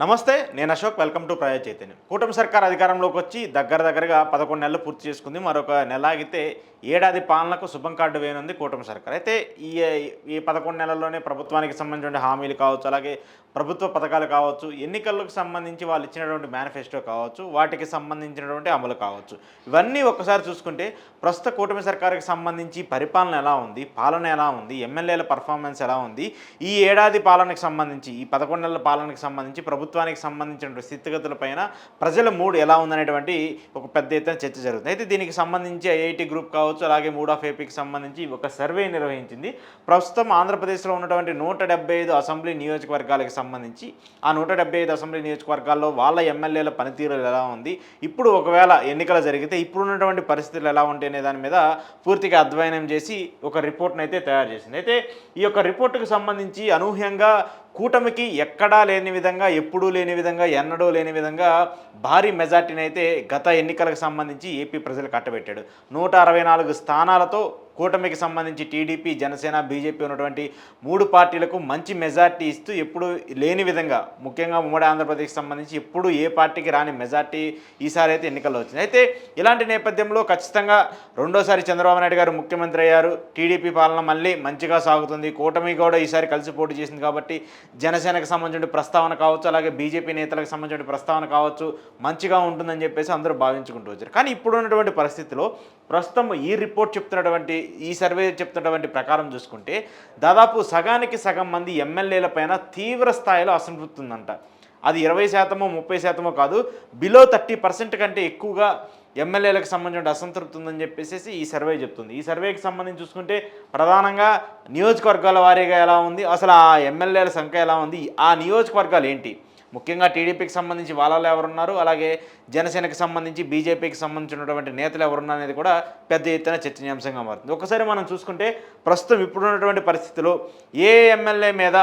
నమస్తే, నేను Ashok. Welcome to ప్రజా చైతన్యం. కూటమి సర్కార్ అధికారంలోకి వచ్చి దగ్గరగా 11 నెలలు పూర్తి చేసుకుంది. మరొక నెల ఆగితే ఏడాది పాలనకు శుభం కార్డు వేయనుంది కూటమి సర్కార్. అయితే ఈ ఈ 11 నెలల్లోనే ప్రభుత్వానికి సంబంధించిన హామీలు కావచ్చు, అలాగే ప్రభుత్వ పథకాలు కావచ్చు, ఎన్నికలకు సంబంధించి వాళ్ళు ఇచ్చినటువంటి మేనిఫెస్టో కావచ్చు, వాటికి సంబంధించినటువంటి అమలు కావచ్చు, ఇవన్నీ ఒక్కసారి చూసుకుంటే ప్రస్తుత కూటమి సర్కారుకి సంబంధించి పరిపాలన ఎలా ఉంది, పాలన ఎలా ఉంది, ఎమ్మెల్యేల పర్ఫార్మెన్స్ ఎలా ఉంది, ఈ ఏడాది పాలనకు సంబంధించి, ఈ 11 నెలల పాలనకు సంబంధించి ప్రభుత్వానికి సంబంధించిన స్థితిగతులపైన ప్రజల మూడ్ ఎలా ఉందనేటువంటి ఒక పెద్ద ఎత్తున చర్చ జరుగుతుంది. అయితే దీనికి సంబంధించి ఐఐటి గ్రూప్ కావచ్చు, అలాగే మూడ్ ఆఫ్ ఏపీకి సంబంధించి ఒక సర్వే నిర్వహించింది. ప్రస్తుతం ఆంధ్రప్రదేశ్లో ఉన్నటువంటి 175 అసెంబ్లీ నియోజకవర్గాలకు సంబంధించి ఆ 175 అసెంబ్లీ నియోజకవర్గాల్లో వాళ్ళ ఎమ్మెల్యేల పనితీరు ఎలా ఉంది, ఇప్పుడు ఒకవేళ ఎన్నికలు జరిగితే ఇప్పుడున్నటువంటి పరిస్థితులు ఎలా ఉంటాయి అనే దాని మీద పూర్తిగా అధ్యయనం చేసి ఒక రిపోర్ట్ని అయితే తయారు చేసింది. అయితే ఈ యొక్క రిపోర్టుకు సంబంధించి అనూహ్యంగా కూటమికి ఎక్కడా లేని విధంగా, ఎప్పుడూ లేని విధంగా, ఎన్నడూ లేని విధంగా భారీ మెజార్టీని అయితే గత ఎన్నికలకు సంబంధించి ఏపీ ప్రజలు కట్టబెట్టాడు. 164 స్థానాలతో కూటమికి సంబంధించి టీడీపీ, జనసేన, బీజేపీ ఉన్నటువంటి 3 పార్టీలకు మంచి మెజార్టీ ఇస్తూ ఎప్పుడు లేని విధంగా, ముఖ్యంగా ఉమ్మడి ఆంధ్రప్రదేశ్కి సంబంధించి ఎప్పుడు ఏ పార్టీకి రాని మెజార్టీ ఈసారి అయితే ఎన్నికల్లో వచ్చింది. అయితే ఇలాంటి నేపథ్యంలో ఖచ్చితంగా రెండోసారి చంద్రబాబు నాయుడు గారు ముఖ్యమంత్రి అయ్యారు. టీడీపీ పాలన మళ్ళీ మంచిగా సాగుతుంది. కూటమి కూడా ఈసారి కలిసి పోటీ చేసింది కాబట్టి జనసేనకు సంబంధించిన ప్రస్తావన కావచ్చు, అలాగే బీజేపీ నేతలకు సంబంధించిన ప్రస్తావన కావచ్చు, మంచిగా ఉంటుందని చెప్పేసి అందరూ భావించుకుంటూ వచ్చారు. కానీ ఇప్పుడు ఉన్నటువంటి పరిస్థితిలో ప్రస్తుతం ఈ రిపోర్ట్ చెప్తున్నటువంటి, ఈ సర్వే చెప్తున్నటువంటి ప్రకారం చూసుకుంటే దాదాపు సగానికి సగం మంది ఎమ్మెల్యేల పైన తీవ్ర స్థాయిలో అసంతృప్తి ఉందంట. అది 20%, 30% కాదు, బిలో 30% కంటే ఎక్కువగా ఎమ్మెల్యేలకు సంబంధించిన అసంతృప్తి ఉందని చెప్పేసి ఈ సర్వే చెప్తుంది. ఈ సర్వేకి సంబంధించి చూసుకుంటే ప్రధానంగా నియోజకవర్గాల వారీగా ఎలా ఉంది, అసలు ఆ ఎమ్మెల్యేల సంఖ్య ఎలా ఉంది, ఆ నియోజకవర్గాలు ఏంటి, ముఖ్యంగా టీడీపీకి సంబంధించి వాళ్ళు ఎవరున్నారు, అలాగే జనసేనకి సంబంధించి బీజేపీకి సంబంధించినటువంటి నేతలు ఎవరున్నారు అనేది కూడా పెద్ద ఎత్తున చర్చనీయాంశంగా మారుతుంది. ఒకసారి మనం చూసుకుంటే ప్రస్తుతం ఇప్పుడున్నటువంటి పరిస్థితిలో ఏ ఎమ్మెల్యే మీద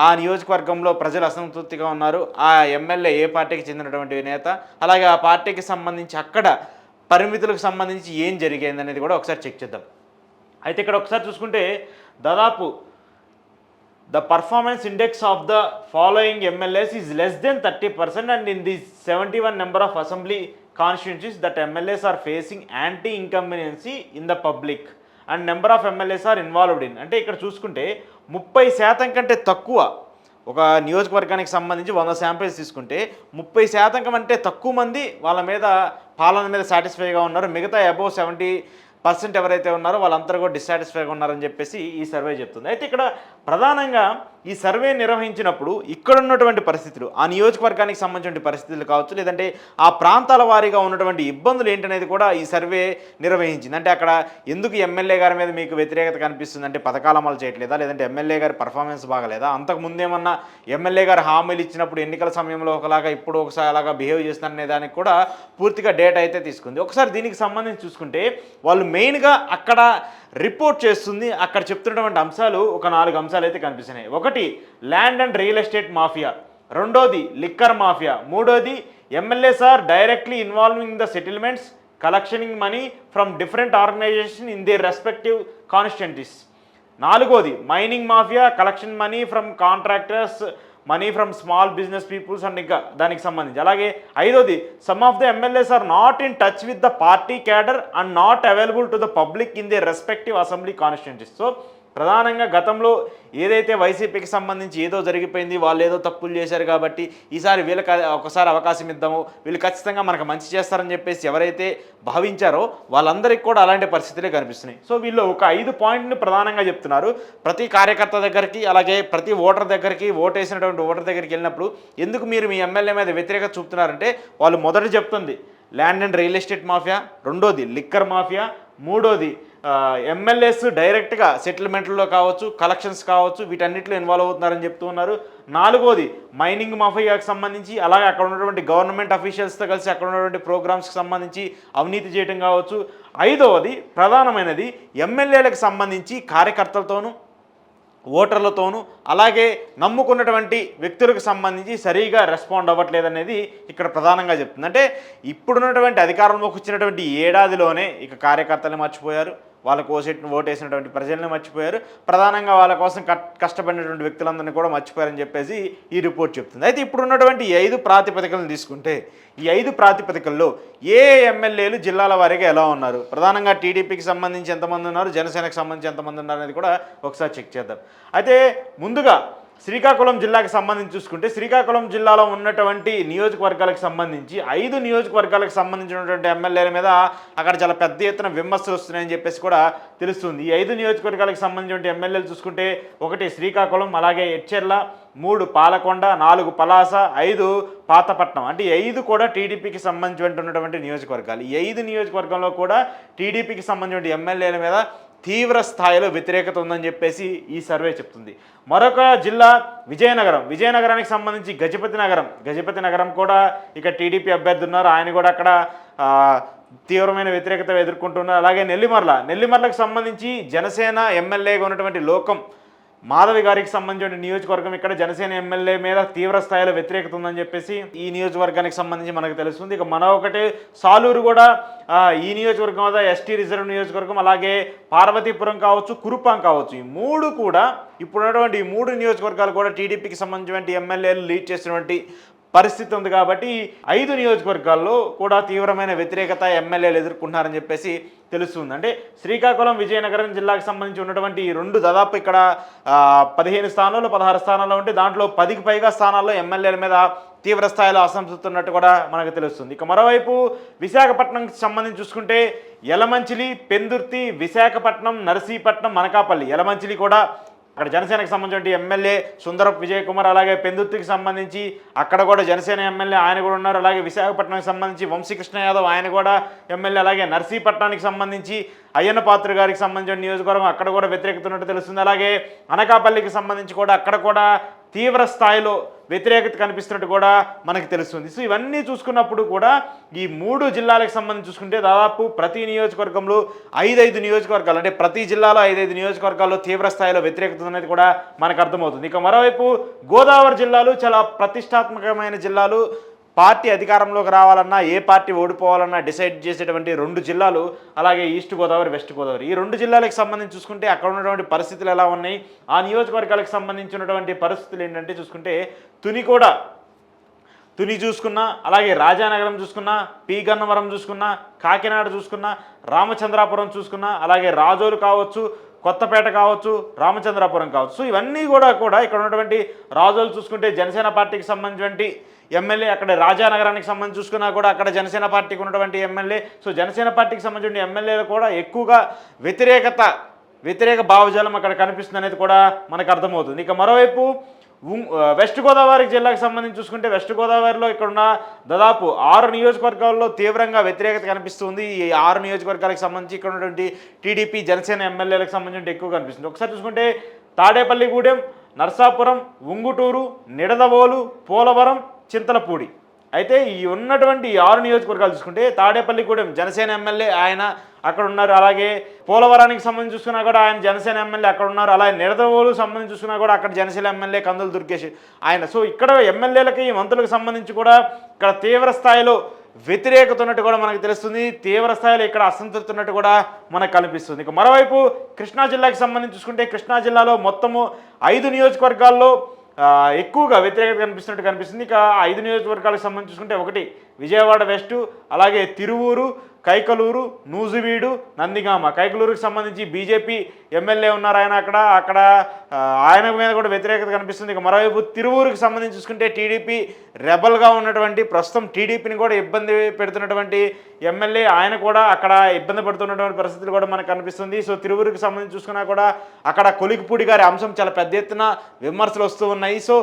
ఆ నియోజకవర్గంలో ప్రజలు అసంతృప్తిగా ఉన్నారు, ఆ ఎమ్మెల్యే ఏ పార్టీకి చెందినటువంటి నేత, అలాగే ఆ పార్టీకి సంబంధించి అక్కడ పరిమితులకు సంబంధించి ఏం జరిగింది అనేది కూడా ఒకసారి చెక్ చేద్దాం. అయితే ఇక్కడ ఒకసారి చూసుకుంటే దాదాపు the performance index of the following MLAs is less than 30%, and in these 71 number of assembly constituencies that MLAs are facing anti-incumbency in the public and number of MLAs are involved in. అంటే ఇక్కడ చూసుకుంటే 30% కంటే తక్కువ, ఒక నియోజకవర్గానికి సంబంధించి 100 samples తీసుకుంటే 30% కంటే తక్కువ మంది వాళ్ళ మీద పాలన మీద సాటిస్ఫైగా ఉన్నారు. మిగతా అబోవ్ 70% ఎవరైతే ఉన్నారో వాళ్ళందరూ కూడా డిస్సాటిస్ఫైగా ఉన్నారని చెప్పేసి ఈ సర్వే చెప్తుంది. అయితే ఇక్కడ ప్రధానంగా ఈ సర్వే నిర్వహించినప్పుడు ఇక్కడ ఉన్నటువంటి పరిస్థితులు, ఆ నియోజకవర్గానికి సంబంధించిన పరిస్థితులు కావచ్చు, లేదంటే ఆ ప్రాంతాల వారీగా ఉన్నటువంటి ఇబ్బందులు ఏంటనేది కూడా ఈ సర్వే నిర్వహించింది. అంటే అక్కడ ఎందుకు ఎమ్మెల్యే గారి మీద మీకు వ్యతిరేకత కనిపిస్తుంది, అంటే పథకాలు అమలు చేయట్లేదా, లేదంటే ఎమ్మెల్యే గారి పర్ఫార్మెన్స్ బాగలేదా, అంతకుముందేమన్నా ఎమ్మెల్యే గారు హామీలు ఇచ్చినప్పుడు ఎన్నికల సమయంలో ఒకలాగా ఇప్పుడు ఒకసారి అలాగా బిహేవ్ చేస్తున్నారనే దానికి కూడా పూర్తిగా డేటా అయితే తీసుకుంది. ఒకసారి దీనికి సంబంధించి చూసుకుంటే వాళ్ళు మెయిన్గా అక్కడ రిపోర్ట్ చేస్తుంది, అక్కడ చెప్తున్నటువంటి అంశాలు ఒక 4 అంశాలు అయితే కనిపిస్తున్నాయి. ఒకటి land and real estate mafia, రెండోది లిక్కర్ మాఫియా, మూడోది MLAs are directly involving the settlements collectioning money from different organization in their respective constituencies, నాలుగోది mining mafia, collection money from contractors, money from small business peoples and ఇంకా దానికి సంబంధించి. అలాగే ఐదోది some of the MLAs are not in touch with the party cadre and not available to the public in the respective assembly constituencies. So ప్రధానంగా గతంలో ఏదైతే వైసీపీకి సంబంధించి ఏదో జరిగిపోయింది, వాళ్ళు ఏదో తప్పులు చేశారు కాబట్టి ఈసారి వీళ్ళకి ఒకసారి అవకాశం ఇద్దాము, వీళ్ళు ఖచ్చితంగా మనకు మంచి చేస్తారని చెప్పేసి ఎవరైతే భావించారో వాళ్ళందరికీ కూడా అలాంటి పరిస్థితులే కనిపిస్తున్నాయి. సో వీళ్ళు ఒక 5 పాయింట్ని ప్రధానంగా చెప్తున్నారు. ప్రతి కార్యకర్త దగ్గరికి, అలాగే ప్రతి ఓటర్ దగ్గరికి, ఓటేసినటువంటి ఓటర్ దగ్గరికి వెళ్ళినప్పుడు ఎందుకు మీరు మీ ఎమ్మెల్యే మీద వ్యతిరేకత చూపుతున్నారంటే వాళ్ళు మొదట చెప్తుంది land and real estate mafia, రెండోది లిక్కర్ మాఫియా, మూడోది ఎమ్మెల్యేస్ డైరెక్ట్గా సెటిల్మెంట్లో కావచ్చు, కలెక్షన్స్ కావచ్చు, వీటన్నిటిలో ఇన్వాల్వ్ అవుతున్నారని చెప్తూ ఉన్నారు. నాలుగోది మైనింగ్ మాఫియాకి సంబంధించి, అలాగే అక్కడ ఉన్నటువంటి గవర్నమెంట్ అఫీషియల్స్తో కలిసి అక్కడ ఉన్నటువంటి ప్రోగ్రామ్స్కి సంబంధించి అవినీతి చేయడం కావచ్చు. ఐదవది ప్రధానమైనది ఎమ్మెల్యేలకు సంబంధించి కార్యకర్తలతోనూ, ఓటర్లతోనూ, అలాగే నమ్ముకున్నటువంటి వ్యక్తులకు సంబంధించి సరిగా రెస్పాండ్ అవ్వట్లేదనేది ఇక్కడ ప్రధానంగా చెప్తుంది. అంటే ఇప్పుడున్నటువంటి అధికారంలోకి వచ్చినటువంటి ఏడాదిలోనే ఇక కార్యకర్తలు మర్చిపోయారు, వాళ్ళకు ఓటేసినటువంటి ప్రజల్ని మర్చిపోయారు, ప్రధానంగా వాళ్ళ కోసం కష్టపడినటువంటి వ్యక్తులందరినీ కూడా మర్చిపోయారని చెప్పేసి ఈ రిపోర్ట్ చెప్తుంది. అయితే ఇప్పుడు ఉన్నటువంటి ఈ 5 ప్రాతిపదికలను తీసుకుంటే ఈ 5 ప్రాతిపదికల్లో ఏ ఎమ్మెల్యేలు జిల్లాల వారీగా ఎలా ఉన్నారు, ప్రధానంగా టీడీపీకి సంబంధించి ఎంతమంది ఉన్నారు, జనసేనకు సంబంధించి ఎంతమంది ఉన్నారు అనేది కూడా ఒకసారి చెక్ చేద్దాం. అయితే ముందుగా శ్రీకాకుళం జిల్లాకి సంబంధించి చూసుకుంటే శ్రీకాకుళం జిల్లాలో ఉన్నటువంటి నియోజకవర్గాలకు సంబంధించి 5 నియోజకవర్గాలకు సంబంధించినటువంటి ఎమ్మెల్యేల మీద అక్కడ చాలా పెద్ద ఎత్తున విమర్శలు వస్తున్నాయని చెప్పేసి కూడా తెలుస్తుంది. ఈ 5 నియోజకవర్గాలకు సంబంధించిన ఎమ్మెల్యేలు చూసుకుంటే 1 శ్రీకాకుళం, అలాగే ఎచ్చెర్ల, 3 పాలకొండ, 4 పలాస, 5 పాతపట్నం. అంటే 5 కూడా టీడీపీకి సంబంధించినటువంటి నియోజకవర్గాలు. ఈ 5 నియోజకవర్గంలో కూడా టీడీపీకి సంబంధించిన ఎమ్మెల్యేల మీద తీవ్ర స్థాయిలో వ్యతిరేకత ఉందని చెప్పేసి ఈ సర్వే చెప్తుంది. మరొక జిల్లా విజయనగరానికి సంబంధించి గజపతి నగరం కూడా ఇక టీడీపీ అభ్యర్థి ఉన్నారు, ఆయన కూడా అక్కడ తీవ్రమైన వ్యతిరేకత ఎదుర్కొంటున్నారు. అలాగే నెల్లిమర్లకు సంబంధించి జనసేన ఎమ్మెల్యేగా ఉన్నటువంటి లోకం మాధవి గారికి సంబంధించిన నియోజకవర్గం, ఇక్కడ జనసేన ఎమ్మెల్యే మీద తీవ్ర స్థాయిలో వ్యతిరేకత ఉందని చెప్పేసి ఈ నియోజకవర్గానికి సంబంధించి మనకు తెలుస్తుంది. ఇక మరొకటి సాలూరు కూడా ఈ నియోజకవర్గం వద్ద ఎస్టీ రిజర్వ్ నియోజకవర్గం, అలాగే పార్వతీపురం కావచ్చు, కురుపాం కావచ్చు, ఈ 3 కూడా ఇప్పుడున్నటువంటి ఈ 3 నియోజకవర్గాలు కూడా టీడీపీకి సంబంధించినటువంటి ఎమ్మెల్యేలు లీడ్ చేసినటువంటి పరిస్థితి ఉంది. కాబట్టి 5 నియోజకవర్గాల్లో కూడా తీవ్రమైన వ్యతిరేకత ఎమ్మెల్యేలు ఎదుర్కొంటున్నారని చెప్పేసి తెలుస్తుంది. అంటే శ్రీకాకుళం, విజయనగరం జిల్లాకు సంబంధించి ఉన్నటువంటి ఈ 2 దాదాపు ఇక్కడ 15 స్థానాలు 16 స్థానాల్లో ఉంటే దాంట్లో 10కి పైగా స్థానాల్లో ఎమ్మెల్యేల మీద తీవ్ర స్థాయిలో అసంతృప్తి ఉన్నట్టు కూడా మనకు తెలుస్తుంది. ఇక మరోవైపు విశాఖపట్నంకి సంబంధించి చూసుకుంటే యలమంచిలి, పెందుర్తి, విశాఖపట్నం, నర్సీపట్నం, అనకాపల్లి. యలమంచిలి కూడా అక్కడ జనసేనకు సంబంధించిన ఎమ్మెల్యే సుందరపు విజయ్ కుమార్, అలాగే పెందుర్తికి సంబంధించి అక్కడ కూడా జనసేన ఎమ్మెల్యే ఆయన కూడా ఉన్నారు. అలాగే విశాఖపట్నానికి సంబంధించి వంశీకృష్ణ యాదవ్ ఆయన కూడా ఎమ్మెల్యే. అలాగే నర్సీపట్నానికి సంబంధించి అయ్యన్న పాత్ర గారికి సంబంధించిన నియోజకవర్గం, అక్కడ కూడా వ్యతిరేకత ఉన్నట్టు తెలుస్తుంది. అలాగే అనకాపల్లికి సంబంధించి కూడా అక్కడ కూడా తీవ్ర స్థాయిలో వ్యతిరేకత కనిపిస్తున్నట్టు కూడా మనకు తెలుస్తుంది. సో ఇవన్నీ చూసుకున్నప్పుడు కూడా ఈ 3 జిల్లాలకు సంబంధించి చూసుకుంటే దాదాపు ప్రతి నియోజకవర్గంలో 5 నియోజకవర్గాలు, అంటే ప్రతి జిల్లాలో 5 నియోజకవర్గాల్లో తీవ్ర స్థాయిలో వ్యతిరేకత అనేది కూడా మనకు అర్థమవుతుంది. ఇక మరోవైపు గోదావరి జిల్లాలు చాలా ప్రతిష్టాత్మకమైన జిల్లాలు. పార్టీ అధికారంలోకి రావాలన్నా, ఏ పార్టీ ఓడిపోవాలన్నా డిసైడ్ చేసేటువంటి 2 జిల్లాలు, అలాగే ఈస్ట్ గోదావరి, వెస్ట్ గోదావరి. ఈ 2 జిల్లాలకు సంబంధించి చూసుకుంటే అక్కడ ఉన్నటువంటి పరిస్థితులు ఎలా ఉన్నాయి, ఆ నియోజకవర్గాలకు సంబంధించినటువంటి పరిస్థితులు ఏంటంటే చూసుకుంటే తుని చూసుకున్నా, అలాగే రాజానగరం చూసుకున్నా, పి గన్నవరం చూసుకున్నా, కాకినాడ చూసుకున్నా, రామచంద్రాపురం చూసుకున్నా, అలాగే రాజోలు కావచ్చు, కొత్తపేట కావచ్చు, రామచంద్రాపురం కావచ్చు. సో ఇవన్నీ కూడా ఇక్కడ ఉన్నటువంటి రాజోలు చూసుకుంటే జనసేన పార్టీకి సంబంధించినటువంటి ఎమ్మెల్యే, అక్కడ రాజానగరానికి సంబంధించి చూసుకున్నా కూడా అక్కడ జనసేన పార్టీకి ఉన్నటువంటి ఎమ్మెల్యే. సో జనసేన పార్టీకి సంబంధించిన ఎమ్మెల్యేలు కూడా ఎక్కువగా వ్యతిరేక భావజాలం అక్కడ కనిపిస్తుంది అనేది కూడా మనకు అర్థమవుతుంది. ఇక మరోవైపు వెస్ట్ గోదావరి జిల్లాకు సంబంధించి చూసుకుంటే వెస్ట్ గోదావరిలో ఇక్కడున్న దాదాపు 6 నియోజకవర్గాల్లో తీవ్రంగా వ్యతిరేకత కనిపిస్తుంది. ఈ 6 నియోజకవర్గాలకు సంబంధించి ఇక్కడ ఉన్నటువంటి టీడీపీ, జనసేన ఎమ్మెల్యేలకు సంబంధించి ఎక్కువ కనిపిస్తుంది. ఒకసారి చూసుకుంటే తాడేపల్లిగూడెం, నర్సాపురం, ఉంగుటూరు, నిడదవోలు, పోలవరం, చింతలపూడి. అయితే ఈ ఉన్నటువంటి 6 నియోజకవర్గాలు చూసుకుంటే తాడేపల్లిగూడెం జనసేన ఎమ్మెల్యే ఆయన అక్కడ ఉన్నారు. అలాగే పోలవరానికి సంబంధించి చూసుకున్నా కూడా ఆయన జనసేన ఎమ్మెల్యే అక్కడ ఉన్నారు. అలాగే నిడదవోలు సంబంధించి చూసుకున్నా కూడా అక్కడ జనసేన ఎమ్మెల్యే కందులు దుర్గేష్ ఆయన. సో ఇక్కడ ఎమ్మెల్యేలకి, మంత్రులకు సంబంధించి కూడా ఇక్కడ తీవ్ర స్థాయిలో వ్యతిరేకత ఉన్నట్టు కూడా మనకు తెలుస్తుంది. తీవ్ర స్థాయిలో ఇక్కడ అసంతృప్తి ఉన్నట్టు కూడా మనకు కనిపిస్తుంది. ఇక మరోవైపు కృష్ణా జిల్లాకి సంబంధించి చూసుకుంటే కృష్ణా జిల్లాలో మొత్తము 5 నియోజకవర్గాల్లో ఎక్కువగా వ్యతిరేకత కనిపిస్తుంది. ఇక 5 నియోజకవర్గాలకు సంబంధించి చూసుకుంటే 1 విజయవాడ వెస్టు, అలాగే తిరువూరు, కైకలూరు, నూజివీడు, నందిగామ. కైకలూరుకి సంబంధించి బీజేపీ ఎమ్మెల్యే ఉన్నారు ఆయన, అక్కడ ఆయన మీద కూడా వ్యతిరేకత కనిపిస్తుంది. ఇక మరోవైపు తిరువూరుకి సంబంధించి చూసుకుంటే టీడీపీ రెబల్గా ఉన్నటువంటి, ప్రస్తుతం టీడీపీని కూడా ఇబ్బంది పెడుతున్నటువంటి ఎమ్మెల్యే ఆయన కూడా అక్కడ ఇబ్బంది పడుతున్నటువంటి పరిస్థితులు కూడా మనకు కనిపిస్తుంది. సో తిరువూరుకి సంబంధించి చూసుకున్నా కూడా అక్కడ కొలికిపూడి గారి అంశం చాలా పెద్ద ఎత్తున విమర్శలు వస్తూ ఉన్నాయి. సో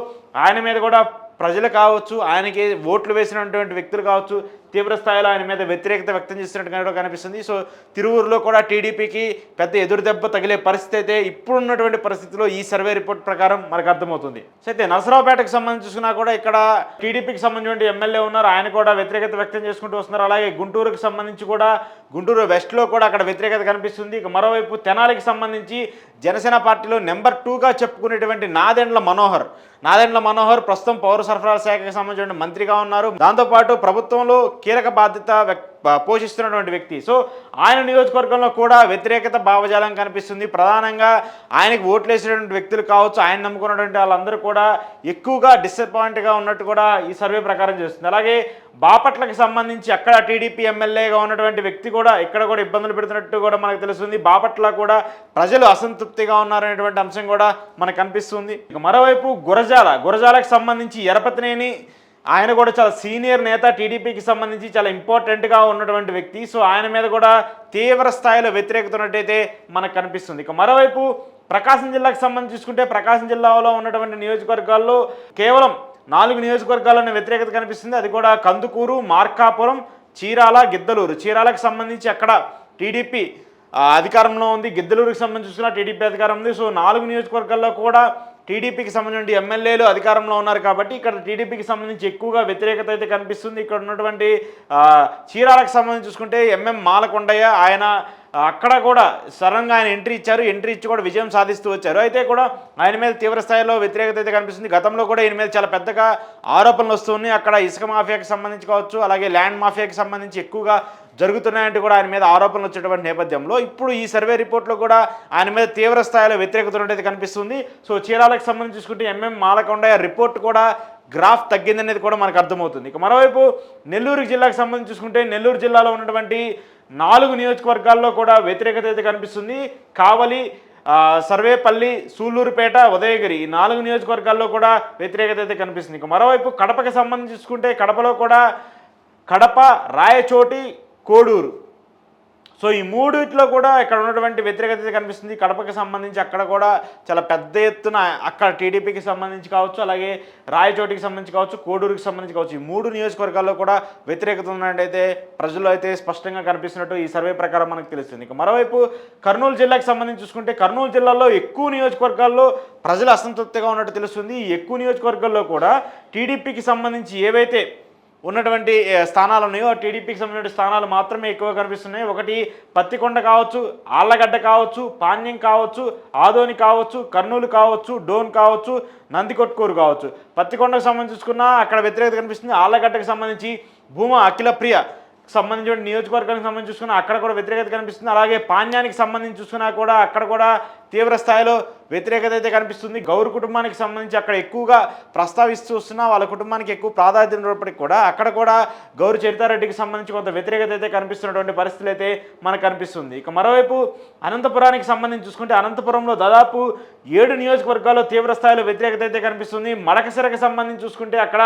ఆయన మీద కూడా ప్రజలు కావచ్చు, ఆయనకి ఓట్లు వేసినటువంటి వ్యక్తులు కావచ్చు, తీవ్ర స్థాయిలో ఆయన మీద వ్యతిరేకత వ్యక్తం చేస్తున్నట్టుగా కూడా కనిపిస్తుంది. సో తిరువూరులో కూడా టీడీపీకి పెద్ద ఎదురుదెబ్బ తగిలే పరిస్థితి అయితే ఇప్పుడున్నటువంటి పరిస్థితిలో ఈ సర్వే రిపోర్ట్ ప్రకారం మనకు అర్థమవుతుంది. సో అయితే నరసరావుపేటకు సంబంధించి చూసినా కూడా ఇక్కడ టీడీపీకి సంబంధించిన ఎమ్మెల్యే ఉన్నారు, ఆయన కూడా వ్యతిరేకత వ్యక్తం చేసుకుంటూ వస్తున్నారు. అలాగే గుంటూరుకు సంబంధించి కూడా గుంటూరు వెస్ట్లో కూడా అక్కడ వ్యతిరేకత కనిపిస్తుంది. ఇక మరోవైపు తెనాలికి సంబంధించి జనసేన పార్టీలో నెంబర్ 2గా చెప్పుకునేటువంటి నాదెండ్ల మనోహర్ ప్రస్తుతం పౌర సరఫరాల శాఖకు సంబంధించిన మంత్రిగా ఉన్నారు. దాంతోపాటు ప్రభుత్వంలో కీలక బాధ్యత పోషిస్తున్నటువంటి వ్యక్తి. సో ఆయన నియోజకవర్గంలో కూడా వ్యతిరేకత భావజాలం కనిపిస్తుంది. ప్రధానంగా ఆయనకు ఓట్లు వేసినటువంటి వ్యక్తులు కావచ్చు, ఆయన నమ్ముకున్నటువంటి వాళ్ళందరూ కూడా ఎక్కువగా డిసప్పాయింట్గా ఉన్నట్టు కూడా ఈ సర్వే ప్రకారం చేస్తుంది. అలాగే బాపట్లకు సంబంధించి అక్కడ టీడీపీ ఎమ్మెల్యేగా ఉన్నటువంటి వ్యక్తి కూడా ఇక్కడ కూడా ఇబ్బందులు పెడుతున్నట్టు కూడా మనకు తెలుస్తుంది. బాపట్ల కూడా ప్రజలు అసంతృప్తిగా ఉన్నారనేటువంటి అంశం కూడా మనకు కనిపిస్తుంది. ఇక మరోవైపు గురజాలకు సంబంధించి ఎరపతినేని ఆయన కూడా చాలా సీనియర్ నేత, టీడీపీకి సంబంధించి చాలా ఇంపార్టెంట్గా ఉన్నటువంటి వ్యక్తి. సో ఆయన మీద కూడా తీవ్ర స్థాయిలో వ్యతిరేకత ఉన్నట్టయితే మనకు కనిపిస్తుంది. ఇక మరోవైపు ప్రకాశం జిల్లాకు సంబంధించి చూసుకుంటే ప్రకాశం జిల్లాలో ఉన్నటువంటి నియోజకవర్గాల్లో కేవలం 4 నియోజకవర్గాల్లోనే వ్యతిరేకత కనిపిస్తుంది. అది కూడా కందుకూరు, మార్కాపురం, చీరాల, గిద్దలూరు. చీరాలకు సంబంధించి అక్కడ టీడీపీ అధికారంలో ఉంది, గిద్దలూరుకి సంబంధించి చూసినా టీడీపీ అధికారం ఉంది. సో 4 నియోజకవర్గాల్లో కూడా టీడీపీకి సంబంధించిన ఎమ్మెల్యేలు అధికారంలో ఉన్నారు కాబట్టి ఇక్కడ టీడీపీకి సంబంధించి ఎక్కువగా వ్యతిరేకత అయితే కనిపిస్తుంది. ఇక్కడ ఉన్నటువంటి చీరాలకు సంబంధించి చూసుకుంటే ఎంఎం మాలకొండయ్య ఆయన అక్కడ కూడా సడన్గా ఆయన ఎంట్రీ ఇచ్చి కూడా విజయం సాధిస్తూ వచ్చారు. అయితే కూడా ఆయన మీద తీవ్ర స్థాయిలో వ్యతిరేకత అయితే కనిపిస్తుంది. గతంలో కూడా ఈయన మీద చాలా పెద్దగా ఆరోపణలు వస్తున్నాయి. అక్కడ ఇసుక మాఫియాకి సంబంధించి కావచ్చు, అలాగే ల్యాండ్ మాఫియాకి సంబంధించి ఎక్కువగా జరుగుతున్నాయంటూ కూడా ఆయన మీద ఆరోపణలు వచ్చేటువంటి నేపథ్యంలో ఇప్పుడు ఈ సర్వే రిపోర్ట్లో కూడా ఆయన మీద తీవ్ర స్థాయిలో వ్యతిరేకత ఉన్నది కనిపిస్తుంది. సో చీరాలకు సంబంధించి చూసుకుంటే ఎంఎం మాలకొండయ్య రిపోర్ట్ కూడా గ్రాఫ్ తగ్గిందనేది కూడా మనకు అర్థమవుతుంది. ఇక మరోవైపు నెల్లూరు జిల్లాకు సంబంధించి చూసుకుంటే నెల్లూరు జిల్లాలో ఉన్నటువంటి 4 నియోజకవర్గాల్లో కూడా వ్యతిరేకత అయితే కనిపిస్తుంది. కావలి, సర్వేపల్లి, సూళ్లూరుపేట, ఉదయగిరి ఈ 4 నియోజకవర్గాల్లో కూడా వ్యతిరేకత అయితే కనిపిస్తుంది. ఇక మరోవైపు కడపకి సంబంధించి చూసుకుంటే కడపలో కూడా కడప, రాయచోటి, కోడూరు. సో ఈ మూడిట్లో కూడా ఇక్కడ ఉన్నటువంటి వ్యతిరేకత కనిపిస్తుంది. కడపకి సంబంధించి అక్కడ కూడా చాలా పెద్ద ఎత్తున అక్కడ టీడీపీకి సంబంధించి కావచ్చు, అలాగే రాయచోటికి సంబంధించి కావచ్చు, కోడూరుకి సంబంధించి కావచ్చు, ఈ 3 నియోజకవర్గాల్లో కూడా వ్యతిరేకత ఉన్నట్టయితే ప్రజలు అయితే స్పష్టంగా కనిపిస్తున్నట్టు ఈ సర్వే ప్రకారం మనకు తెలుస్తుంది. ఇక మరోవైపు కర్నూలు జిల్లాకి సంబంధించి చూసుకుంటే కర్నూలు జిల్లాలో ఎక్కువ నియోజకవర్గాల్లో ప్రజలు అసంతృప్తిగా ఉన్నట్టు తెలుస్తుంది. ఈ ఎక్కువ నియోజకవర్గాల్లో కూడా టీడీపీకి సంబంధించి ఏవైతే ఉన్నటువంటి స్థానాలు ఉన్నాయో టీడీపీకి సంబంధించిన స్థానాలు మాత్రమే ఎక్కువ కనిపిస్తున్నాయి. ఒకటి పత్తికొండ కావచ్చు, ఆళ్లగడ్డ కావచ్చు, పాణ్యం కావచ్చు, ఆదోని కావచ్చు, కర్నూలు కావచ్చు, డోన్ కావచ్చు, నందికొట్కూరు కావచ్చు. పత్తికొండకు సంబంధించి చూసుకున్నా అక్కడ వ్యతిరేకత కనిపిస్తుంది. ఆళ్లగడ్డకు సంబంధించి భూమా అఖిలప్రియ సంబంధించిన నియోజకవర్గానికి సంబంధించి చూసుకున్నా అక్కడ కూడా వ్యతిరేకత కనిపిస్తుంది. అలాగే పాణ్యానికి సంబంధించి చూసుకున్నా కూడా అక్కడ కూడా తీవ్ర స్థాయిలో వ్యతిరేకత అయితే కనిపిస్తుంది. గౌరు కుటుంబానికి సంబంధించి అక్కడ ఎక్కువగా ప్రస్తావిస్తూ వస్తున్నా వాళ్ళ కుటుంబానికి ఎక్కువ ప్రాధాన్యత ఉన్నప్పటికీ కూడా అక్కడ కూడా గౌరు చరితారెడ్డికి సంబంధించి కొంత వ్యతిరేకత అయితే కనిపిస్తున్నటువంటి పరిస్థితులు అయితే మనకు కనిపిస్తుంది. ఇక మరోవైపు అనంతపురానికి సంబంధించి చూసుకుంటే అనంతపురంలో దాదాపు 7 నియోజకవర్గాల్లో తీవ్ర స్థాయిలో వ్యతిరేకత అయితే కనిపిస్తుంది. మడకసిరకు సంబంధించి చూసుకుంటే అక్కడ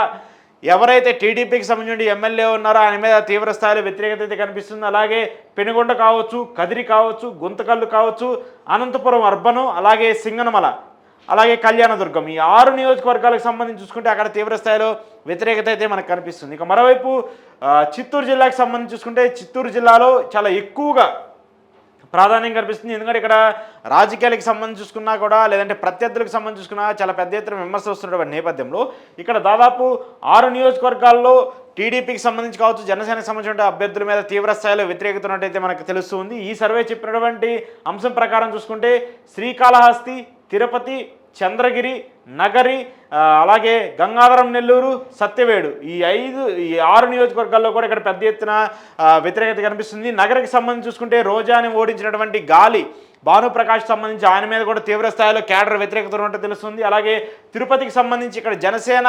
ఎవరైతే టీడీపీకి సంబంధించిన ఎమ్మెల్యే ఉన్నారో ఆయన మీద తీవ్ర స్థాయిలో వ్యతిరేకత అయితే కనిపిస్తుంది. అలాగే పెనుగొండ కావచ్చు, కదిరి కావచ్చు, గుంతకల్లు కావచ్చు, అనంతపురం అర్బను, అలాగే సింగనమల, అలాగే కళ్యాణదుర్గం ఈ 6 నియోజకవర్గాలకు సంబంధించి చూసుకుంటే అక్కడ తీవ్ర స్థాయిలో వ్యతిరేకత అయితే మనకు కనిపిస్తుంది. ఇక మరోవైపు చిత్తూరు జిల్లాకు సంబంధించి చూసుకుంటే చిత్తూరు జిల్లాలో చాలా ఎక్కువగా ప్రాధాన్యం కనిపిస్తుంది. ఎందుకంటే ఇక్కడ రాజకీయాలకు సంబంధించి చూసుకున్నా కూడా లేదంటే ప్రత్యర్థులకు సంబంధించి చూసుకున్నా చాలా పెద్ద ఎత్తున విమర్శలు వస్తున్నటువంటి నేపథ్యంలో ఇక్కడ దాదాపు 6 నియోజకవర్గాల్లో టీడీపీకి సంబంధించి కావచ్చు, జనసేనకు సంబంధించిన అభ్యర్థుల మీద తీవ్ర స్థాయిలో వ్యతిరేకత ఉన్నట్టయితే మనకు తెలుస్తుంది. ఈ సర్వే చెప్పినటువంటి అంశం ప్రకారం చూసుకుంటే శ్రీకాళహస్తి, తిరుపతి, చంద్రగిరి, నగరి, అలాగే గంగాధరం, నెల్లూరు, సత్యవేడు ఈ 6 నియోజకవర్గాల్లో కూడా ఇక్కడ పెద్ద ఎత్తున వ్యతిరేకత కనిపిస్తుంది. నగరికి సంబంధించి చూసుకుంటే రోజాని ఓడించినటువంటి గాలి భానుప్రకాష్ సంబంధించి ఆయన మీద కూడా తీవ్ర స్థాయిలో క్యాడర్ వ్యతిరేకత ఉన్నట్టు తెలుస్తుంది. అలాగే తిరుపతికి సంబంధించి ఇక్కడ జనసేన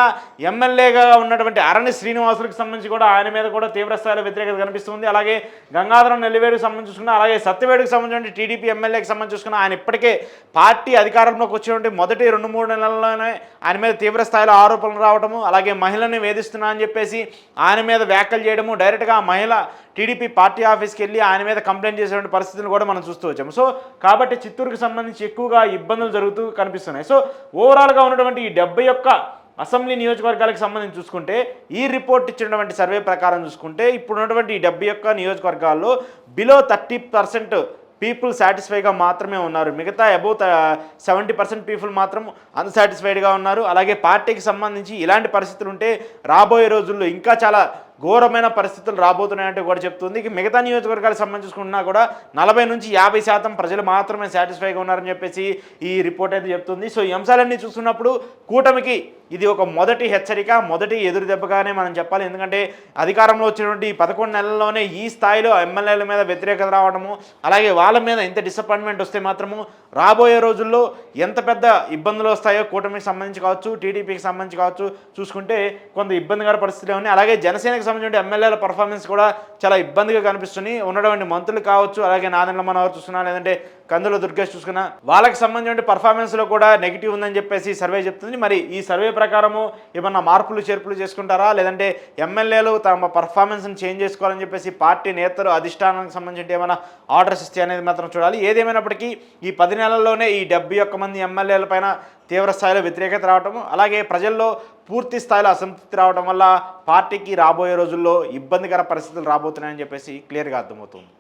ఎమ్మెల్యేగా ఉన్నటువంటి అరణి శ్రీనివాసులకు సంబంధించి కూడా ఆయన మీద కూడా తీవ్ర స్థాయిలో వ్యతిరేకత కనిపిస్తుంది. అలాగే గంగాధరం నెల్లివేడుకు సంబంధించి చూసుకున్నా, అలాగే సత్యవేడుకు సంబంధించిన టీడీపీ ఎమ్మెల్యేకి సంబంధించి చూసుకున్నా ఆయన ఇప్పటికే పార్టీ అధికారంలోకి వచ్చినటువంటి మొదటి 2-3 నెలల్లోనే ఆయన మీద తీవ్ర స్థాయిలో ఆరోపణలు రావడము, అలాగే మహిళని వేధిస్తున్నా అని చెప్పేసి ఆయన మీద వ్యాఖ్యలు చేయడము, డైరెక్ట్గా ఆ మహిళ టీడీపీ పార్టీ ఆఫీస్కి వెళ్ళి ఆయన మీద కంప్లైంట్ చేసేటువంటి పరిస్థితులు కూడా మనం చూస్తూ వచ్చాము. సో కాబట్టి చిత్తూరుకు సంబంధించి ఎక్కువగా ఇబ్బందులు జరుగుతూ కనిపిస్తున్నాయి. సో ఓవరాల్గా ఉన్నటువంటి ఈ 71 అసెంబ్లీ నియోజకవర్గాలకు సంబంధించి చూసుకుంటే ఈ రిపోర్ట్ ఇచ్చినటువంటి సర్వే ప్రకారం చూసుకుంటే ఇప్పుడు ఉన్నటువంటి ఈ 71 నియోజకవర్గాల్లో బిలో 30% పీపుల్ సాటిస్ఫైగా మాత్రమే ఉన్నారు. మిగతా అబౌవ్ 70% పీపుల్ మాత్రం అన్సాటిస్ఫైడ్గా ఉన్నారు. అలాగే పార్టీకి సంబంధించి ఇలాంటి పరిస్థితులు ఉంటే రాబోయే రోజుల్లో ఇంకా చాలా ఘోరమైన పరిస్థితులు రాబోతున్నాయంటూ కూడా చెప్తుంది. ఇక మిగతా నియోజకవర్గాలకు సంబంధించుకున్నా కూడా 40 నుంచి 50% ప్రజలు మాత్రమే సాటిస్ఫైగా ఉన్నారని చెప్పేసి ఈ రిపోర్ట్ అయితే చెప్తుంది. సో ఈ అంశాలన్నీ చూస్తున్నప్పుడు కూటమికి ఇది ఒక మొదటి హెచ్చరిక, మొదటి ఎదురు దెబ్బగానే మనం చెప్పాలి. ఎందుకంటే అధికారంలో వచ్చినటువంటి 11 నెలల్లోనే ఈ స్థాయిలో ఎమ్మెల్యేల మీద వ్యతిరేకత రావడము, అలాగే వాళ్ళ మీద ఇంత డిసప్పాయింట్మెంట్ వస్తే మాత్రము రాబోయే రోజుల్లో ఎంత పెద్ద ఇబ్బందులు వస్తాయో కూటమికి సంబంధించి కావచ్చు, టీడీపీకి సంబంధించి కావచ్చు చూసుకుంటే కొంత ఇబ్బందికర పరిస్థితులు ఉన్నాయి. అలాగే జనసేనకి సంబంధించిన ఎమ్మెల్యేల పర్ఫార్మెన్స్ కూడా చాలా ఇబ్బందిగా కనిపిస్తుంది. ఉన్నటువంటి మంత్రులు కావచ్చు, అలాగే నాదెండ్ల మనోహర్ చూసుకున్నా, లేదంటే కందుల దుర్గేష్ చూసుకున్నా వాళ్ళకి సంబంధించిన పర్ఫార్మెన్స్లో కూడా నెగిటివ్ ఉందని చెప్పేసి సర్వే చెప్తుంది. మరి ఈ సర్వే ప్రకారము ఏమన్నా మార్పులు చేర్పులు చేసుకుంటారా, లేదంటే ఎమ్మెల్యేలు తమ పర్ఫార్మెన్స్ని చేంజ్ చేసుకోవాలని చెప్పేసి పార్టీ నేతలు అధిష్టానానికి సంబంధించి ఏమైనా ఆర్డర్స్ ఇస్తే అనేది మాత్రం చూడాలి. ఏదేమైనప్పటికీ ఈ 10 నెలల్లోనే ఈ 71 మంది ఎమ్మెల్యేల పైన తీవ్ర స్థాయిలో వ్యతిరేకత రావటం, అలాగే ప్రజల్లో పూర్తి స్థాయిలో అసంతృప్తి రావడం వల్ల పార్టీకి రాబోయే రోజుల్లో ఇబ్బందికర పరిస్థితులు రాబోతున్నాయని చెప్పేసి క్లియర్గా అర్థమవుతుంది.